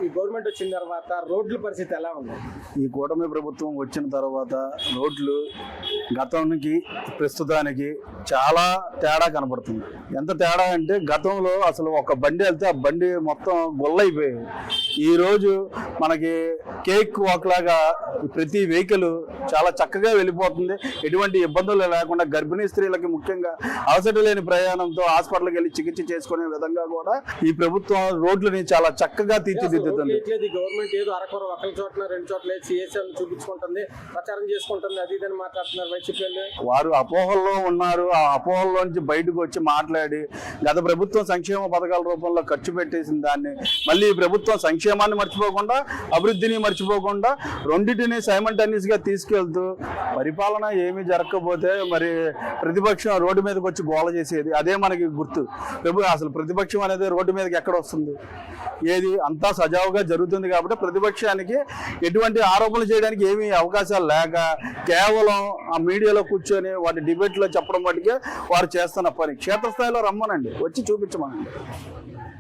ఈ గవర్నమెంట్ వచ్చిన తర్వాత రోడ్ల పరిస్థితి ఎలా ఉంది? ఈ కూటమి ప్రభుత్వం వచ్చిన తర్వాత రోడ్లు గతానికి ప్రస్తుతానికి చాలా తేడా కనపడుతుంది. ఎంత తేడా అంటే గతంలో అసలు ఒక బండి వెళ్తే ఆ బండి మొత్తం గొల్లైపోయాయి. ఈరోజు మనకి కేక్ వాక్ లాగా ప్రతి వెహికల్ చాలా చక్కగా వెళ్ళిపోతుంది. ఎటువంటి ఇబ్బందులు లేకుండా గర్భిణీ స్త్రీలకి ముఖ్యంగా అవసరం లేని ప్రయాణంతో హాస్పిటల్కి వెళ్ళి చికిత్స చేసుకునే విధంగా కూడా ఈ ప్రభుత్వం రోడ్లని చాలా చక్కగా తీర్చిదిద్దుతుంది. గవర్నమెంట్ ఏదో అరకొర ఒకరి చోట్ల రెండు చోట్ల సిఎస్ఎల్ చూపించుకుంటుంది, ప్రచారం చేసుకుంటుంది, అది ఇదని మాట్లాడుతున్నారు వైసీపీ. వారు అపోహల్లో ఉన్నారు. ఆ అపోహల్లోంచి బయటకు వచ్చి మాట్లాడి గత ప్రభుత్వం సంక్షేమ పథకాల రూపంలో ఖర్చు పెట్టేసిన దాన్ని మళ్ళీ ఈ ప్రభుత్వం సంక్షేమాన్ని మర్చిపోకుండా అభివృద్ధిని మర్చిపోకుండా రెండింటిని సైమల్టేనియస్ గా తీసుకెళ్తూ పరిపాలన ఏమీ జరగకపోతే మరి ప్రతిపక్షం రోడ్డు మీదకి వచ్చి గోల చేసేది అదే మనకి గుర్తు. అసలు ప్రతిపక్షం అనేది రోడ్డు మీదకి ఎక్కడ వస్తుంది? ఏది అంతా సజావుగా జరుగుతుంది కాబట్టి ప్రతిపక్షానికి ఎటువంటి ఆరోపణలు చేయడానికి ఏమీ అవకాశాలు లేక కేవలం ఆ మీడియాలో కూర్చొని వాటి డిబేట్లో చెప్పడం మటుకే వారు చేస్తున్న పని. క్షేత్రస్థాయిలో రమ్మనండి, వచ్చి చూపించమనండి.